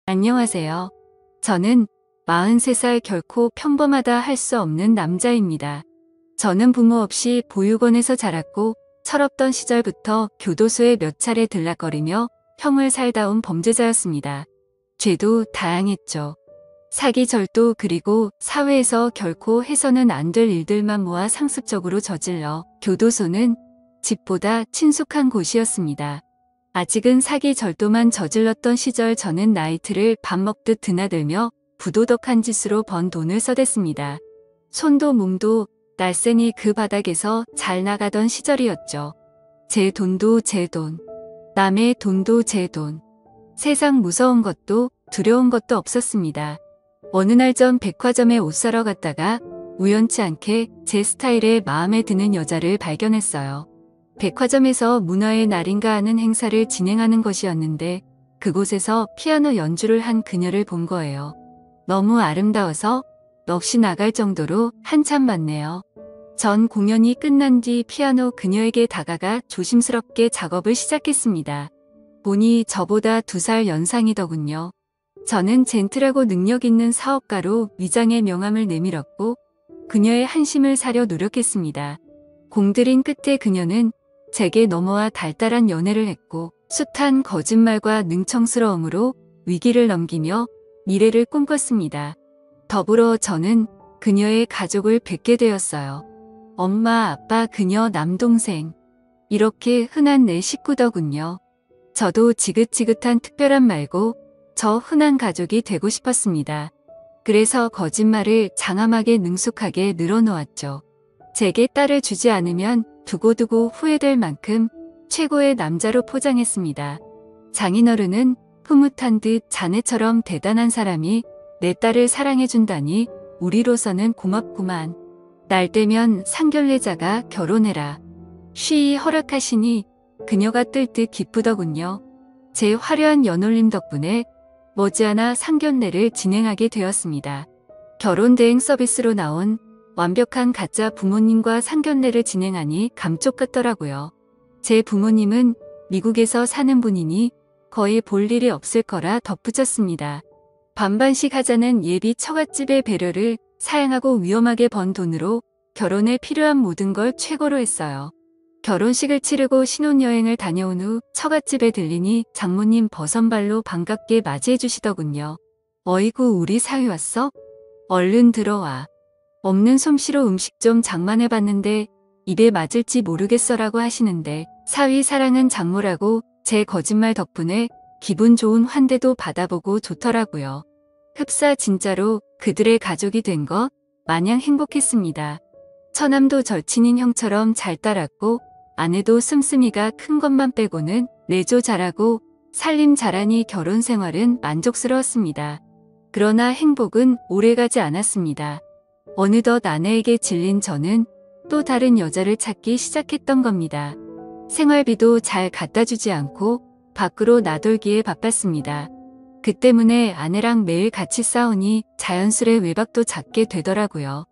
안녕하세요. 저는 43살 결코 평범하다 할 수 없는 남자입니다. 저는 부모 없이 보육원에서 자랐고 철없던 시절부터 교도소에 몇 차례 들락거리며 형을 살다 온 범죄자였습니다. 죄도 다양했죠. 사기, 절도, 그리고 사회에서 결코 해서는 안 될 일들만 모아 상습적으로 저질러 교도소는 집보다 친숙한 곳이었습니다. 아직은 사기, 절도만 저질렀던 시절 저는 나이트를 밥 먹듯 드나들며 부도덕한 짓으로 번 돈을 써댔습니다. 손도 몸도 날쌘이 그 바닥에서 잘 나가던 시절이었죠. 제 돈도 제 돈, 남의 돈도 제 돈. 세상 무서운 것도 두려운 것도 없었습니다. 어느 날 전 백화점에 옷 사러 갔다가 우연치 않게 제 스타일에 마음에 드는 여자를 발견했어요. 백화점에서 문화의 날인가 하는 행사를 진행하는 것이었는데 그곳에서 피아노 연주를 한 그녀를 본 거예요. 너무 아름다워서 넋이 나갈 정도로 한참 봤네요. 전 공연이 끝난 뒤 피아노 그녀에게 다가가 조심스럽게 작업을 시작했습니다. 보니 저보다 2살 연상이더군요. 저는 젠틀하고 능력 있는 사업가로 위장의 명함을 내밀었고 그녀의 한심을 사려 노력했습니다. 공들인 끝에 그녀는 제게 넘어와 달달한 연애를 했고 숱한 거짓말과 능청스러움으로 위기를 넘기며 미래를 꿈꿨습니다. 더불어 저는 그녀의 가족을 뵙게 되었어요. 엄마, 아빠, 그녀 남동생. 이렇게 흔한 내 식구더군요. 저도 지긋지긋한 특별한 말고 저 흔한 가족이 되고 싶었습니다. 그래서 거짓말을 장암하게 능숙하게 늘어놓았죠. 제게 딸을 주지 않으면 두고두고 후회될 만큼 최고의 남자로 포장했습니다. 장인어른은 흐뭇한 듯 자네처럼 대단한 사람이 내 딸을 사랑해준다니 우리로서는 고맙구만. 날 되면 상견례자가 결혼해라. 쉬이 허락하시니 그녀가 뜰 듯 기쁘더군요. 제 화려한 연홀림 덕분에 머지않아 상견례를 진행하게 되었습니다. 결혼 대행 서비스로 나온 완벽한 가짜 부모님과 상견례를 진행하니 감쪽 같더라고요. 제 부모님은 미국에서 사는 분이니 거의 볼 일이 없을 거라 덧붙였습니다. 반반씩 하자는 예비 처갓집의 배려를 사양하고 위험하게 번 돈으로 결혼에 필요한 모든 걸 최고로 했어요. 결혼식을 치르고 신혼여행을 다녀온 후 처갓집에 들리니 장모님 버선발로 반갑게 맞이해 주시더군요. 어이구, 우리 사위 왔어? 얼른 들어와. 없는 솜씨로 음식 좀 장만해봤는데 입에 맞을지 모르겠어라고 하시는데 사위 사랑은 장모라고 제 거짓말 덕분에 기분 좋은 환대도 받아보고 좋더라고요. 흡사 진짜로 그들의 가족이 된 것 마냥 행복했습니다. 처남도 절친인 형처럼 잘 따랐고 아내도 씀씀이가 큰 것만 빼고는 내조 잘하고 살림 잘하니 결혼 생활은 만족스러웠습니다. 그러나 행복은 오래가지 않았습니다. 어느덧 아내에게 질린 저는 또 다른 여자를 찾기 시작했던 겁니다. 생활비도 잘 갖다 주지 않고 밖으로 나돌기에 바빴습니다. 그 때문에 아내랑 매일 같이 싸우니 자연스레 외박도 잦게 되더라고요.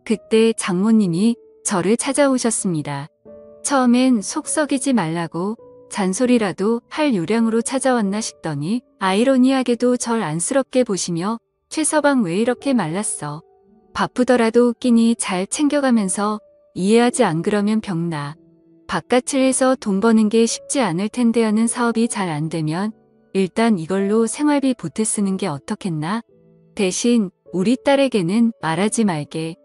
그때 장모님이 저를 찾아오셨습니다. 처음엔 속 썩이지 말라고 잔소리라도 할 요량으로 찾아왔나 싶더니 아이러니하게도 절 안쓰럽게 보시며 최서방 왜 이렇게 말랐어? 바쁘더라도 끼니 잘 챙겨가면서 이해하지 안 그러면 병나. 바깥을 해서 돈 버는 게 쉽지 않을 텐데 하는 사업이 잘 안 되면 일단 이걸로 생활비 보태 쓰는 게 어떻겠나? 대신 우리 딸에게는 말하지 말게.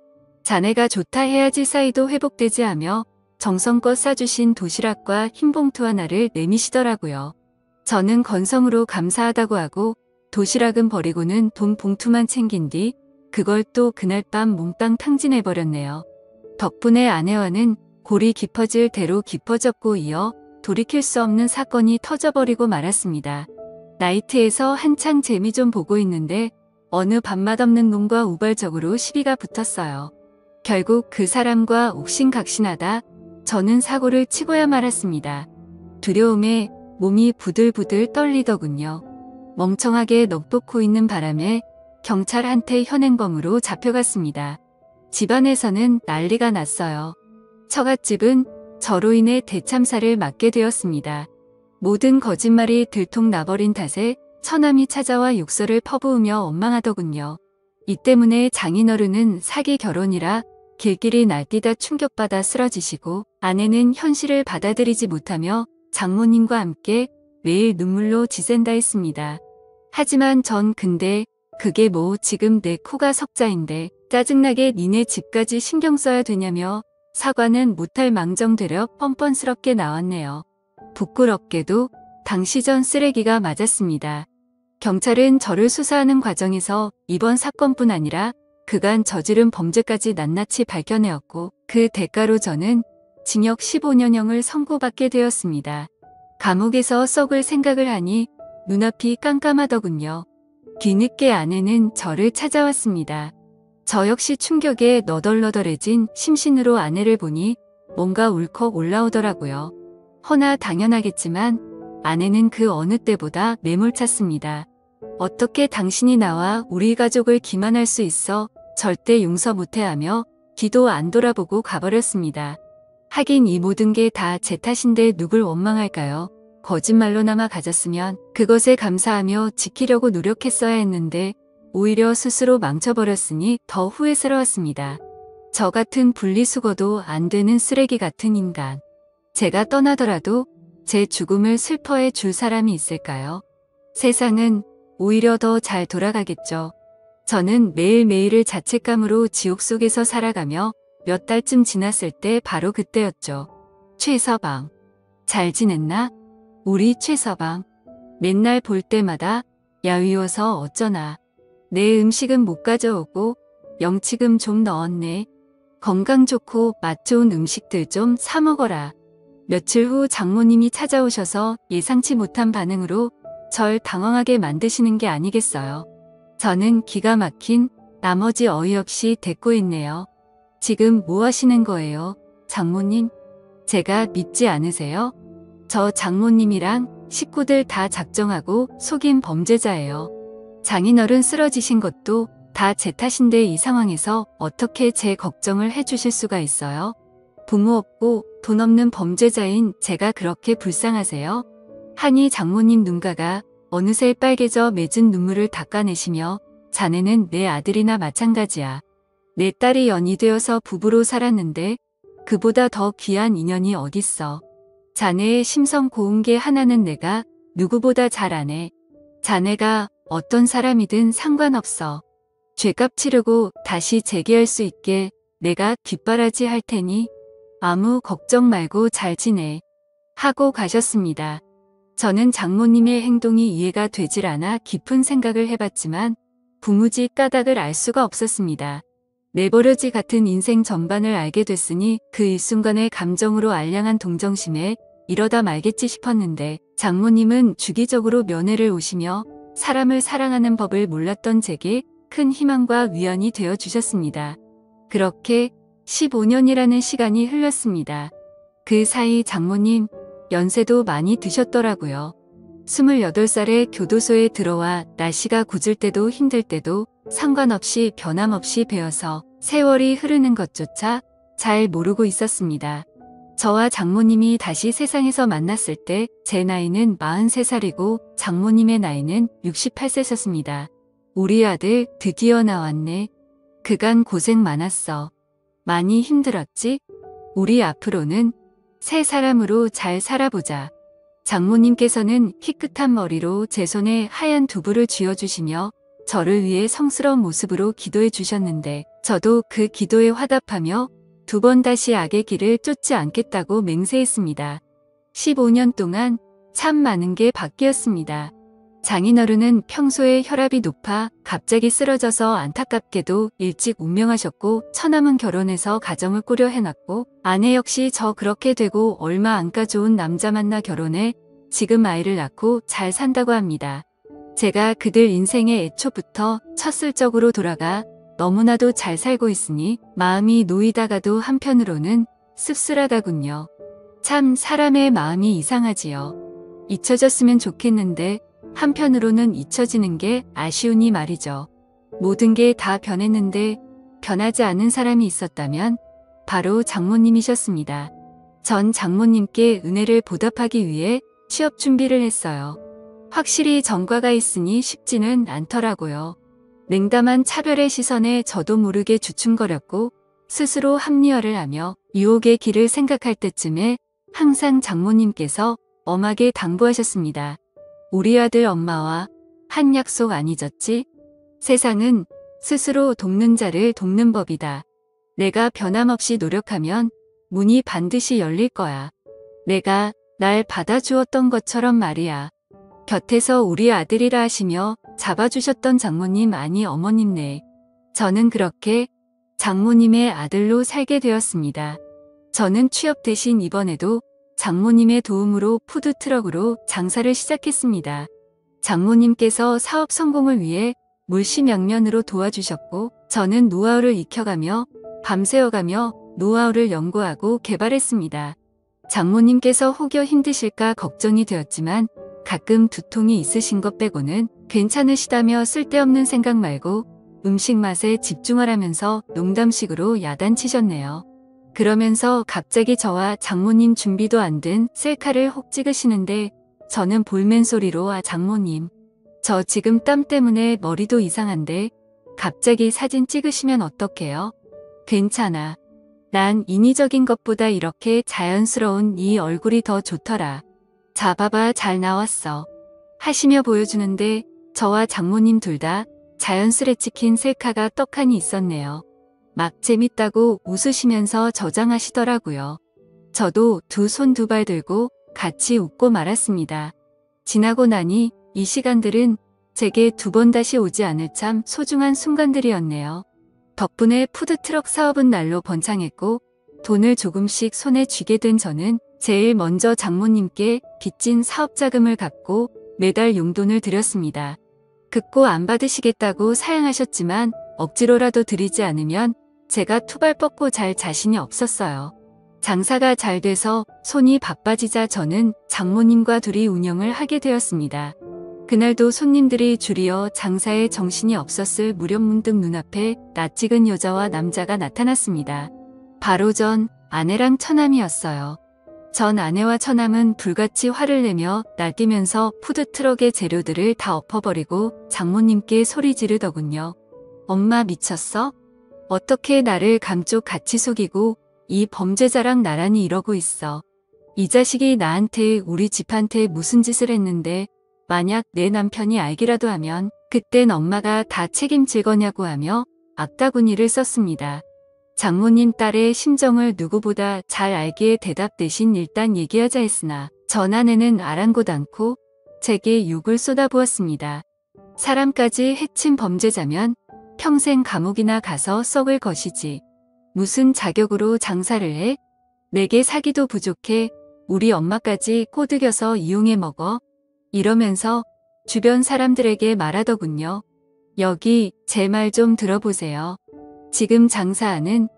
자네가 좋다 해야지 사이도 회복되지 하며 정성껏 싸주신 도시락과 흰 봉투 하나를 내미시더라고요. 저는 건성으로 감사하다고 하고 도시락은 버리고는 돈 봉투만 챙긴 뒤 그걸 또 그날 밤 몽땅 탕진해버렸네요. 덕분에 아내와는 골이 깊어질 대로 깊어졌고 이어 돌이킬 수 없는 사건이 터져버리고 말았습니다. 나이트에서 한창 재미 좀 보고 있는데 어느 밥맛 없는 놈과 우발적으로 시비가 붙었어요. 결국 그 사람과 옥신각신하다 저는 사고를 치고야 말았습니다. 두려움에 몸이 부들부들 떨리더군요. 멍청하게 넋놓고 있는 바람에 경찰한테 현행범으로 잡혀갔습니다. 집안에서는 난리가 났어요. 처갓집은 저로 인해 대참사를 맞게 되었습니다. 모든 거짓말이 들통나버린 탓에 처남이 찾아와 욕설을 퍼부으며 원망하더군요. 이 때문에 장인어른은 사기 결혼이라 길길이 날뛰다 충격받아 쓰러지시고 아내는 현실을 받아들이지 못하며 장모님과 함께 매일 눈물로 지샌다 했습니다. 하지만 전 근데 그게 뭐 지금 내 코가 석자인데 짜증나게 니네 집까지 신경 써야 되냐며 사과는 못할 망정 되려 뻔뻔스럽게 나왔네요. 부끄럽게도 당시 전 쓰레기가 맞았습니다. 경찰은 저를 수사하는 과정에서 이번 사건뿐 아니라 그간 저지른 범죄까지 낱낱이 밝혀내었고 그 대가로 저는 징역 15년형을 선고받게 되었습니다. 감옥에서 썩을 생각을 하니 눈앞이 깜깜하더군요. 뒤늦게 아내는 저를 찾아왔습니다. 저 역시 충격에 너덜너덜해진 심신으로 아내를 보니 뭔가 울컥 올라오더라고요. 허나 당연하겠지만 아내는 그 어느 때보다 매몰찼습니다. 어떻게 당신이 나와 우리 가족을 기만할 수 있어 절대 용서 못해 하며 뒤도 안 돌아보고 가버렸습니다. 하긴 이 모든 게 다 제 탓인데 누굴 원망할까요? 거짓말로나마 가졌으면 그것에 감사하며 지키려고 노력했어야 했는데 오히려 스스로 망쳐버렸으니 더 후회스러웠습니다. 저 같은 분리수거도 안 되는 쓰레기 같은 인간. 제가 떠나더라도 제 죽음을 슬퍼해 줄 사람이 있을까요? 세상은 오히려 더 잘 돌아가겠죠. 저는 매일매일을 자책감으로 지옥 속에서 살아가며 몇 달쯤 지났을 때 바로 그때였죠. 최서방. 잘 지냈나? 우리 최서방. 맨날 볼 때마다 야위워서 어쩌나. 내 음식은 못 가져오고 영치금 좀 넣었네. 건강 좋고 맛 좋은 음식들 좀 사 먹어라. 며칠 후 장모님이 찾아오셔서 예상치 못한 반응으로 절 당황하게 만드시는 게 아니겠어요. 저는 기가 막힌 나머지 어이없이 대꾸 있네요. 지금 뭐 하시는 거예요, 장모님? 제가 믿지 않으세요? 저 장모님이랑 식구들 다 작정하고 속인 범죄자예요. 장인어른 쓰러지신 것도 다 제 탓인데 이 상황에서 어떻게 제 걱정을 해주실 수가 있어요? 부모 없고 돈 없는 범죄자인 제가 그렇게 불쌍하세요? 하니 장모님 눈가가 어느새 빨개져 맺은 눈물을 닦아내시며 자네는 내 아들이나 마찬가지야. 내 딸이 연이 되어서 부부로 살았는데 그보다 더 귀한 인연이 어딨어. 자네의 심성 고운 게 하나는 내가 누구보다 잘 아네. 자네가 어떤 사람이든 상관없어. 죄값 치르고 다시 재기할 수 있게 내가 뒷바라지 할 테니 아무 걱정 말고 잘 지내. 하고 가셨습니다. 저는 장모님의 행동이 이해가 되질 않아 깊은 생각을 해봤지만 부무지 까닭을 알 수가 없었습니다. 내버려지 같은 인생 전반을 알게 됐으니 그 일순간의 감정으로 알량한 동정심에 이러다 말겠지 싶었는데 장모님은 주기적으로 면회를 오시며 사람을 사랑하는 법을 몰랐던 제게 큰 희망과 위안이 되어 주셨습니다. 그렇게 15년이라는 시간이 흘렀습니다. 그 사이 장모님 연세도 많이 드셨더라고요. 28살에 교도소에 들어와 날씨가 궂을 때도 힘들 때도 상관없이 변함없이 배워서 세월이 흐르는 것조차 잘 모르고 있었습니다. 저와 장모님이 다시 세상에서 만났을 때 제 나이는 43살이고 장모님의 나이는 68세셨습니다. 우리 아들 드디어 나왔네. 그간 고생 많았어. 많이 힘들었지? 우리 앞으로는 새 사람으로 잘 살아보자. 장모님께서는 희끗한 머리로 제 손에 하얀 두부를 쥐어주시며 저를 위해 성스러운 모습으로 기도해 주셨는데 저도 그 기도에 화답하며 두 번 다시 악의 길을 쫓지 않겠다고 맹세했습니다. 15년 동안 참 많은 게 바뀌었습니다. 장인어른은 평소에 혈압이 높아 갑자기 쓰러져서 안타깝게도 일찍 운명하셨고 처남은 결혼해서 가정을 꾸려 해놨고 아내 역시 저 그렇게 되고 얼마 안가 좋은 남자 만나 결혼해 지금 아이를 낳고 잘 산다고 합니다. 제가 그들 인생의 애초부터 첫 슬적으로 돌아가 너무나도 잘 살고 있으니 마음이 놓이다가도 한편으로는 씁쓸하다군요. 참 사람의 마음이 이상하지요. 잊혀졌으면 좋겠는데 한편으로는 잊혀지는 게 아쉬우니 말이죠. 모든 게 다 변했는데 변하지 않은 사람이 있었다면 바로 장모님이셨습니다. 전 장모님께 은혜를 보답하기 위해 취업 준비를 했어요. 확실히 전과가 있으니 쉽지는 않더라고요. 냉담한 차별의 시선에 저도 모르게 주춤거렸고 스스로 합리화를 하며 유혹의 길을 생각할 때쯤에 항상 장모님께서 엄하게 당부하셨습니다. 우리 아들 엄마와 한 약속 안 잊었지? 세상은 스스로 돕는 자를 돕는 법이다. 내가 변함없이 노력하면 문이 반드시 열릴 거야. 내가 날 받아주었던 것처럼 말이야. 곁에서 우리 아들이라 하시며 잡아주셨던 장모님 아니 어머님네. 저는 그렇게 장모님의 아들로 살게 되었습니다. 저는 취업 대신 이번에도 장모님의 도움으로 푸드트럭으로 장사를 시작했습니다. 장모님께서 사업 성공을 위해 물심양면으로 도와주셨고 저는 노하우를 익혀가며 밤새워가며 노하우를 연구하고 개발했습니다. 장모님께서 혹여 힘드실까 걱정이 되었지만 가끔 두통이 있으신 것 빼고는 괜찮으시다며 쓸데없는 생각 말고 음식 맛에 집중하라면서 농담식으로 야단치셨네요. 그러면서 갑자기 저와 장모님 준비도 안 된 셀카를 혹 찍으시는데 저는 볼멘 소리로 장모님 저 지금 땀 때문에 머리도 이상한데 갑자기 사진 찍으시면 어떡해요? 괜찮아. 난 인위적인 것보다 이렇게 자연스러운 이 얼굴이 더 좋더라. 자봐봐 잘 나왔어. 하시며 보여주는데 저와 장모님 둘 다 자연스레 찍힌 셀카가 떡하니 있었네요. 막 재밌다고 웃으시면서 저장하시더라고요. 저도 두 손 두 발 들고 같이 웃고 말았습니다. 지나고 나니 이 시간들은 제게 두 번 다시 오지 않을 참 소중한 순간들이었네요. 덕분에 푸드트럭 사업은 날로 번창했고 돈을 조금씩 손에 쥐게 된 저는 제일 먼저 장모님께 빚진 사업자금을 갚고 매달 용돈을 드렸습니다. 급고 안 받으시겠다고 사양하셨지만 억지로라도 드리지 않으면 제가 투발 뻗고 잘 자신이 없었어요. 장사가 잘 돼서 손이 바빠지자 저는 장모님과 둘이 운영을 하게 되었습니다. 그날도 손님들이 줄이어 장사에 정신이 없었을 무렵 문득 눈앞에 낯익은 여자와 남자가 나타났습니다. 바로 전 아내랑 처남이었어요. 전 아내와 처남은 불같이 화를 내며 날뛰면서 푸드트럭의 재료들을 다 엎어버리고 장모님께 소리 지르더군요. 엄마 미쳤어? 어떻게 나를 감쪽 같이 속이고 이 범죄자랑 나란히 이러고 있어. 이 자식이 나한테 우리 집한테 무슨 짓을 했는데 만약 내 남편이 알기라도 하면 그땐 엄마가 다 책임질 거냐고 하며 악다구니를 썼습니다. 장모님 딸의 심정을 누구보다 잘 알기에 대답 대신 일단 얘기하자 했으나 전 아내는 아랑곳 않고 제게 욕을 쏟아부었습니다. 사람까지 해친 범죄자면 평생 감옥이나 가서 썩을 것이지. 무슨 자격으로 장사를 해? 내게 사기도 부족해 우리 엄마까지 꼬드겨서 이용해 먹어? 이러면서 주변 사람들에게 말하더군요. 여기 제 말 좀 들어보세요. 지금 장사하는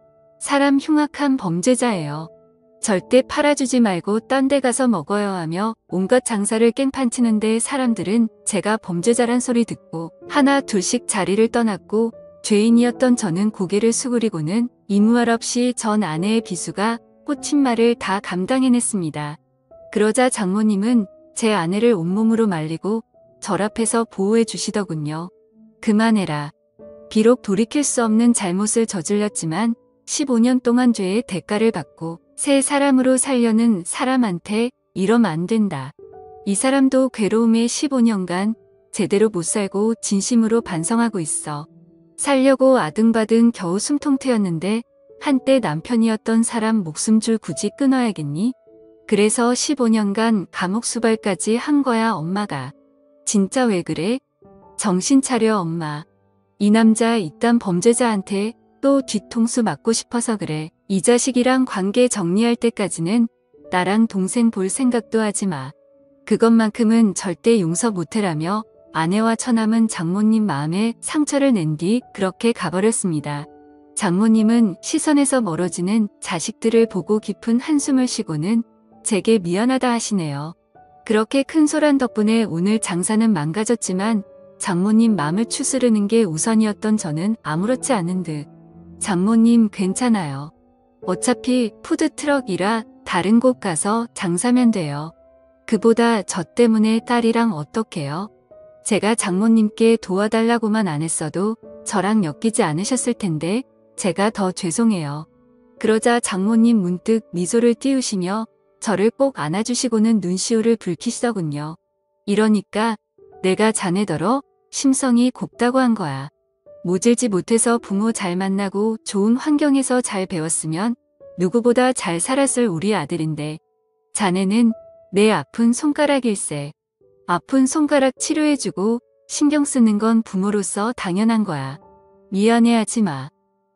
사람 흉악한 범죄자예요. 절대 팔아주지 말고 딴 데 가서 먹어요 하며 온갖 장사를 깽판치는데 사람들은 제가 범죄자란 소리 듣고 하나 둘씩 자리를 떠났고 죄인이었던 저는 고개를 수그리고는 이무할 없이 전 아내의 비수가 꽂힌 말을 다 감당해냈습니다. 그러자 장모님은 제 아내를 온몸으로 말리고 절 앞에서 보호해 주시더군요. 그만해라. 비록 돌이킬 수 없는 잘못을 저질렀지만 15년 동안 죄의 대가를 받고 새 사람으로 살려는 사람한테 이러면 안 된다. 이 사람도 괴로움에 15년간 제대로 못 살고 진심으로 반성하고 있어. 살려고 아등바등 겨우 숨통 트였는데 한때 남편이었던 사람 목숨줄 굳이 끊어야겠니? 그래서 15년간 감옥 수발까지 한 거야 엄마가. 진짜 왜 그래? 정신 차려 엄마. 이 남자 이딴 범죄자한테 또 뒤통수 맞고 싶어서 그래. 이 자식이랑 관계 정리할 때까지는 나랑 동생 볼 생각도 하지 마. 그것만큼은 절대 용서 못해라며 아내와 처남은 장모님 마음에 상처를 낸 뒤 그렇게 가버렸습니다. 장모님은 시선에서 멀어지는 자식들을 보고 깊은 한숨을 쉬고는 제게 미안하다 하시네요. 그렇게 큰 소란 덕분에 오늘 장사는 망가졌지만 장모님 마음을 추스르는 게 우선이었던 저는 아무렇지 않은 듯. 장모님 괜찮아요. 어차피 푸드트럭이라 다른 곳 가서 장사면 돼요. 그보다 저 때문에 딸이랑 어떡해요? 제가 장모님께 도와달라고만 안 했어도 저랑 엮이지 않으셨을 텐데 제가 더 죄송해요. 그러자 장모님 문득 미소를 띄우시며 저를 꼭 안아주시고는 눈시울을 붉히시더군요. 이러니까 내가 자네더러 심성이 곱다고 한 거야. 모질지 못해서 부모 잘 만나고 좋은 환경에서 잘 배웠으면 누구보다 잘 살았을 우리 아들인데 자네는 내 아픈 손가락일세. 아픈 손가락 치료해주고 신경 쓰는 건 부모로서 당연한 거야. 미안해하지 마.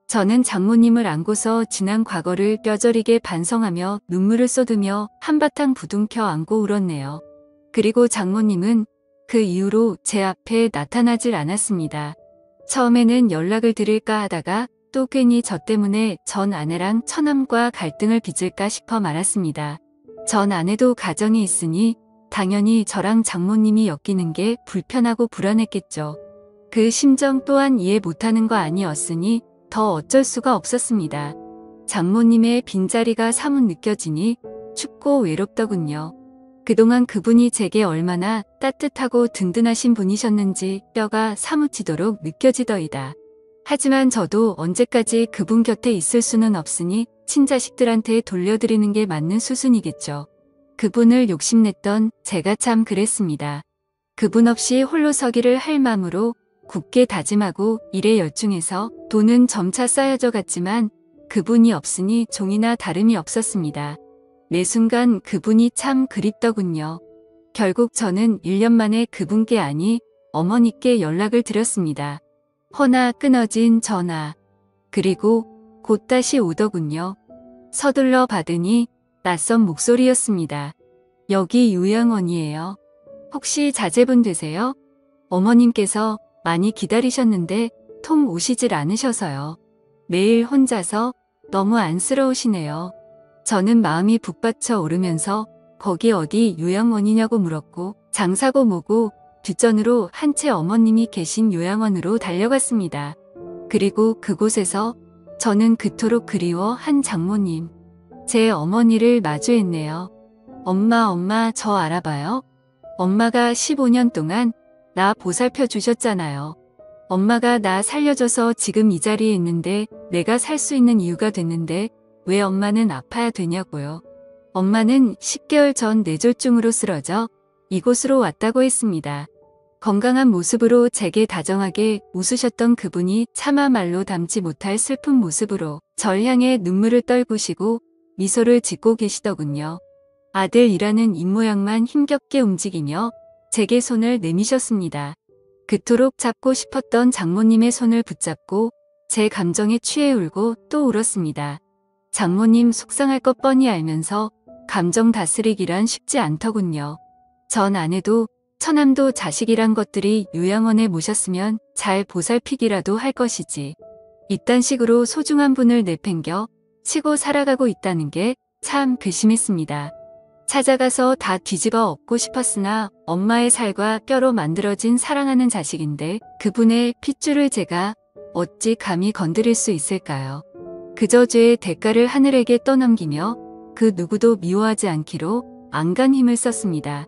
저는 장모님을 안고서 지난 과거를 뼈저리게 반성하며 눈물을 쏟으며 한바탕 부둥켜 안고 울었네요. 그리고 장모님은 그 이후로 제 앞에 나타나질 않았습니다. 처음에는 연락을 드릴까 하다가 또 괜히 저 때문에 전 아내랑 처남과 갈등을 빚을까 싶어 말았습니다. 전 아내도 가정이 있으니 당연히 저랑 장모님이 엮이는 게 불편하고 불안했겠죠. 그 심정 또한 이해 못하는 거 아니었으니 더 어쩔 수가 없었습니다. 장모님의 빈자리가 사뭇 느껴지니 춥고 외롭더군요. 그동안 그분이 제게 얼마나 따뜻하고 든든하신 분이셨는지 뼈가 사무치도록 느껴지더이다. 하지만 저도 언제까지 그분 곁에 있을 수는 없으니 친자식들한테 돌려드리는 게 맞는 수순이겠죠. 그분을 욕심냈던 제가 참 그랬습니다. 그분 없이 홀로 서기를 할 마음으로 굳게 다짐하고 일에 열중해서 돈은 점차 쌓여져 갔지만 그분이 없으니 종이나 다름이 없었습니다. 매 순간 그분이 참 그립더군요. 결국 저는 1년 만에 그분께 아니 어머니께 연락을 드렸습니다. 허나 끊어진 전화. 그리고 곧 다시 오더군요. 서둘러 받으니 낯선 목소리였습니다. 여기 요양원이에요. 혹시 자제분 되세요? 어머님께서 많이 기다리셨는데 통 오시질 않으셔서요. 매일 혼자서 너무 안쓰러우시네요. 저는 마음이 북받쳐 오르면서 거기 어디 요양원이냐고 물었고 장사고 뭐고 뒷전으로 한 채 어머님이 계신 요양원으로 달려갔습니다. 그리고 그곳에서 저는 그토록 그리워한 장모님, 제 어머니를 마주했네요. 엄마 저 알아봐요? 엄마가 15년 동안 나 보살펴 주셨잖아요. 엄마가 나 살려줘서 지금 이 자리에 있는데 내가 살 수 있는 이유가 됐는데 왜 엄마는 아파야 되냐고요. 엄마는 10개월 전 뇌졸중으로 쓰러져 이곳으로 왔다고 했습니다. 건강한 모습으로 제게 다정하게 웃으셨던 그분이 차마 말로 담지 못할 슬픈 모습으로 절 향해 눈물을 떨구시고 미소를 짓고 계시더군요. 아들이라는 입모양만 힘겹게 움직이며 제게 손을 내미셨습니다. 그토록 잡고 싶었던 장모님의 손을 붙잡고 제 감정에 취해 울고 또 울었습니다. 장모님 속상할 것 뻔히 알면서 감정 다스리기란 쉽지 않더군요. 전 아내도 처남도 자식이란 것들이 요양원에 모셨으면 잘 보살피기라도 할 것이지. 이딴 식으로 소중한 분을 내팽겨 치고 살아가고 있다는 게 참 괘씸했습니다. 찾아가서 다 뒤집어 엎고 싶었으나 엄마의 살과 뼈로 만들어진 사랑하는 자식인데 그분의 핏줄을 제가 어찌 감히 건드릴 수 있을까요? 그저 죄의 대가를 하늘에게 떠넘기며 그 누구도 미워하지 않기로 안간 힘을 썼습니다.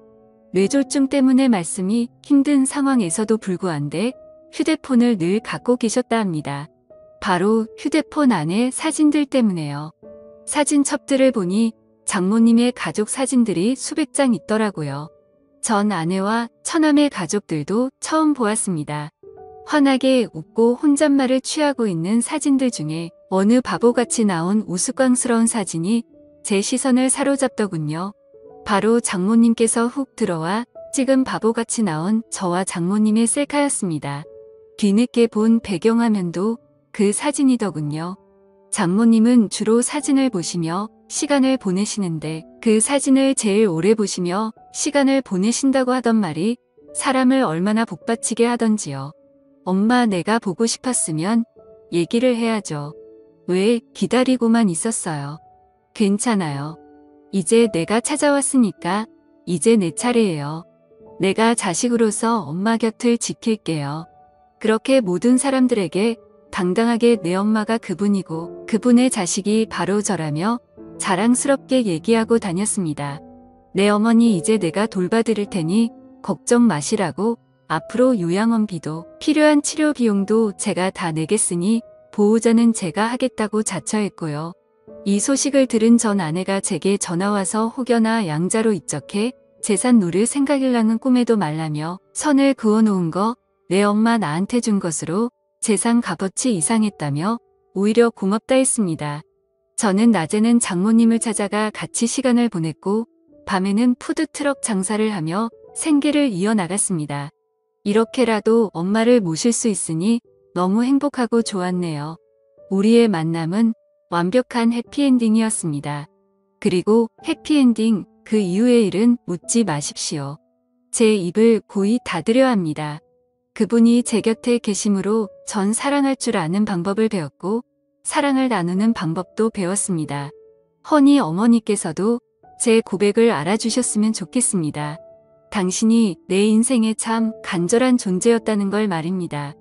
뇌졸중 때문에 말씀이 힘든 상황에서도 불구한데 휴대폰을 늘 갖고 계셨다 합니다. 바로 휴대폰 안에 사진들 때문에요. 사진첩들을 보니 장모님의 가족 사진들이 수백 장 있더라고요. 전 아내와 처남의 가족들도 처음 보았습니다. 환하게 웃고 혼잣말을 취하고 있는 사진들 중에 어느 바보같이 나온 우스꽝스러운 사진이 제 시선을 사로잡더군요. 바로 장모님께서 훅 들어와 찍은 바보같이 나온 저와 장모님의 셀카였습니다. 뒤늦게 본 배경화면도 그 사진이더군요. 장모님은 주로 사진을 보시며 시간을 보내시는데 그 사진을 제일 오래 보시며 시간을 보내신다고 하던 말이 사람을 얼마나 복받치게 하던지요. 엄마 내가 보고 싶었으면 얘기를 해야죠. 왜 기다리고만 있었어요. 괜찮아요. 이제 내가 찾아왔으니까 이제 내 차례예요. 내가 자식으로서 엄마 곁을 지킬게요. 그렇게 모든 사람들에게 당당하게 내 엄마가 그분이고 그분의 자식이 바로 저라며 자랑스럽게 얘기하고 다녔습니다. 내 어머니 이제 내가 돌봐드릴 테니 걱정 마시라고 앞으로 요양원비도 필요한 치료 비용도 제가 다 내겠으니 보호자는 제가 하겠다고 자처했고요. 이 소식을 들은 전 아내가 제게 전화와서 혹여나 양자로 입적해 재산 노를 생각일랑은 꿈에도 말라며 선을 그어놓은 거 내 엄마 나한테 준 것으로 재산 값어치 이상했다며 오히려 고맙다 했습니다. 저는 낮에는 장모님을 찾아가 같이 시간을 보냈고 밤에는 푸드트럭 장사를 하며 생계를 이어나갔습니다. 이렇게라도 엄마를 모실 수 있으니 너무 행복하고 좋았네요. 우리의 만남은 완벽한 해피엔딩이었습니다. 그리고 해피엔딩 그 이후의 일은 묻지 마십시오. 제 입을 고이 닫으려 합니다. 그분이 제 곁에 계심으로 전 사랑할 줄 아는 방법을 배웠고 사랑을 나누는 방법도 배웠습니다. 허니 어머니께서도 제 고백을 알아주셨으면 좋겠습니다. 당신이 내 인생에 참 간절한 존재였다는 걸 말입니다.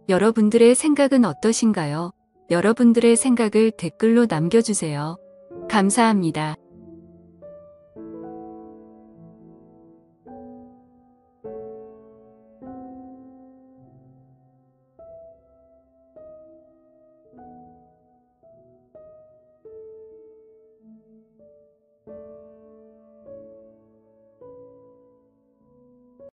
여러분들의 생각은 어떠신가요? 여러분들의 생각을 댓글로 남겨주세요. 감사합니다.